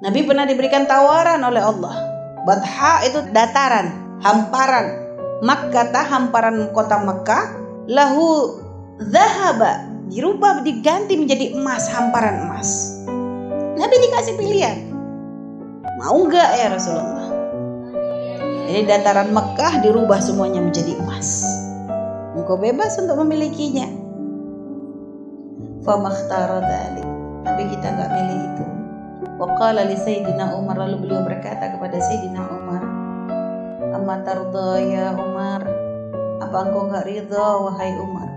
Nabi pernah diberikan tawaran oleh Allah. Batha itu dataran, hamparan. Makkah, hamparan kota Makkah. Lahu zahaba, dirubah, diganti menjadi emas, hamparan emas. Nabi dikasih pilihan, mau enggak ya Rasulullah? Jadi dataran Makkah dirubah semuanya menjadi emas. Engkau bebas untuk memilikinya. Famakhtara dzalik. Nabi kita enggak milih itu. Wa qala li Sayyidina Umar, lalu beliau berkata kepada Sayyidina Umar, "Amma tarda ya Umar? Apa engkau enggak ridha wahai Umar?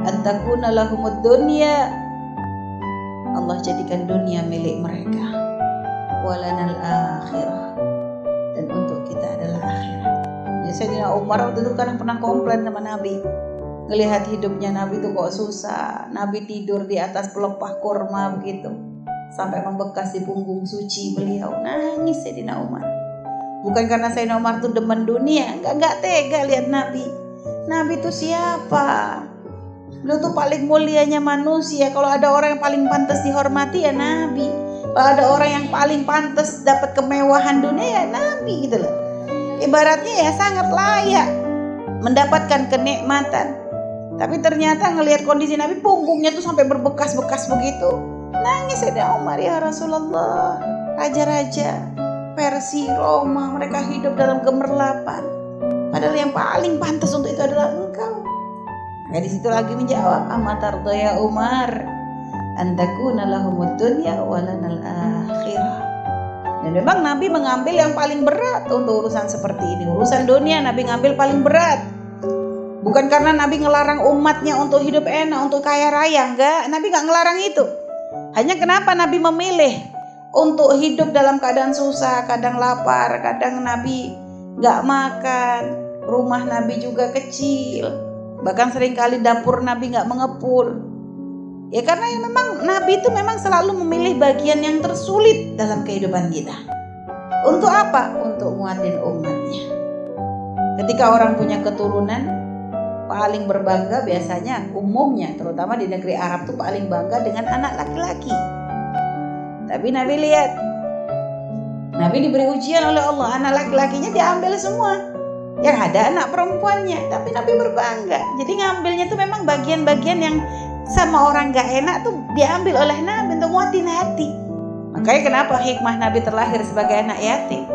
Antakuna lahumud dunya, Allah jadikan dunia milik mereka, walanal akhirah, dan untuk kita adalah akhirat." Ya, Sayyidina Umar waktu itu kan pernah komplain sama Nabi, ngelihat hidupnya Nabi itu kok susah. Nabi tidur di atas pelepah kurma begitu, sampai membekas di punggung suci beliau. Nangis Sayyidina Umar. Bukan karena Sayyidina Umar tuh demen dunia, enggak tega lihat Nabi. Nabi itu siapa? Beliau tuh paling mulianya manusia. Kalau ada orang yang paling pantas dihormati ya Nabi. Kalau ada orang yang paling pantas dapat kemewahan dunia ya Nabi gitu loh. Ibaratnya ya sangat layak mendapatkan kenikmatan. Tapi ternyata ngelihat kondisi Nabi, punggungnya tuh sampai berbekas-bekas begitu. Nangis Sayyidina Umar, ya Rasulullah, raja-raja Persia, Roma, mereka hidup dalam gemerlapan. Padahal yang paling pantas untuk itu adalah engkau. Nah, di situ lagi menjawab, "Amma tarda ya Umar, antakuna lahumud dunya walanal akhirah." Dan memang Nabi mengambil yang paling berat untuk urusan seperti ini. Urusan dunia Nabi ngambil paling berat. Bukan karena Nabi ngelarang umatnya untuk hidup enak, untuk kaya raya, enggak. Nabi enggak ngelarang itu. Hanya kenapa Nabi memilih untuk hidup dalam keadaan susah, kadang lapar, kadang Nabi enggak makan, rumah Nabi juga kecil, bahkan seringkali dapur Nabi enggak mengepul. Ya karena memang Nabi itu memang selalu memilih bagian yang tersulit dalam kehidupan kita. Untuk apa? Untuk nguatin umatnya. Ketika orang punya keturunan, paling berbangga biasanya umumnya, terutama di negeri Arab tuh paling bangga dengan anak laki-laki. Tapi Nabi lihat, Nabi diberi ujian oleh Allah, anak laki-lakinya diambil semua, yang ada anak perempuannya. Tapi Nabi berbangga. Jadi ngambilnya tuh memang bagian-bagian yang sama orang gak enak tuh diambil oleh Nabi untuk muatin hati. Makanya kenapa hikmah Nabi terlahir sebagai anak yatim.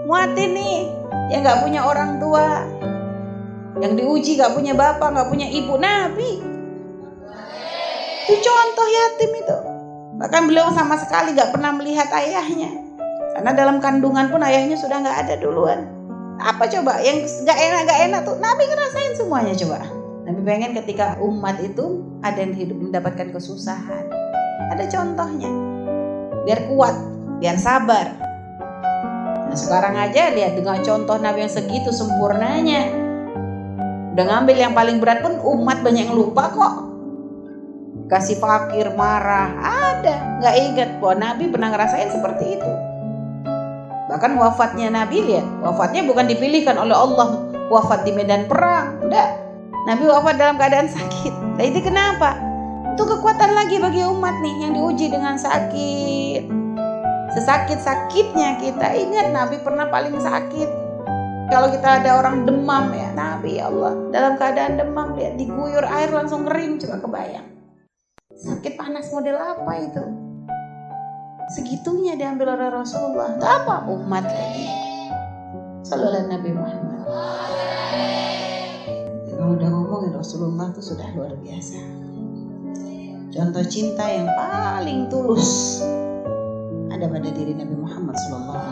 Muatin nih yang gak punya orang tua, yang diuji gak punya bapak, gak punya ibu. Nabi itu contoh yatim itu. Bahkan beliau sama sekali gak pernah melihat ayahnya, karena dalam kandungan pun ayahnya sudah gak ada duluan. Apa coba yang gak enak tuh Nabi ngerasain semuanya. Coba Nabi pengen ketika umat itu ada yang hidup mendapatkan kesusahan, ada contohnya, biar kuat, biar sabar. Nah sekarang aja lihat dengan contoh Nabi yang segitu sempurnanya, udah ngambil yang paling berat pun umat banyak yang lupa kok. Kasih fakir, marah, ada, gak ingat bahwa Nabi pernah ngerasain seperti itu. Bahkan wafatnya Nabi, lihat, wafatnya bukan dipilihkan oleh Allah, wafat di medan perang, enggak. Nabi wafat dalam keadaan sakit. Nah itu kenapa? Itu kekuatan lagi bagi umat nih yang diuji dengan sakit. Sesakit-sakitnya kita, ingat Nabi pernah paling sakit. Kalau kita ada orang demam ya, Nabi ya Allah dalam keadaan demam, lihat diguyur air langsung kering, coba kebayang. Sakit panas model apa itu? Segitunya diambil oleh Rasulullah. Itu apa? Umat lagi. Sallallahu Nabi Muhammad. Kalau udah ngomongin Rasulullah itu sudah luar biasa. Contoh cinta yang paling tulus ada pada diri Nabi Muhammad sallallahu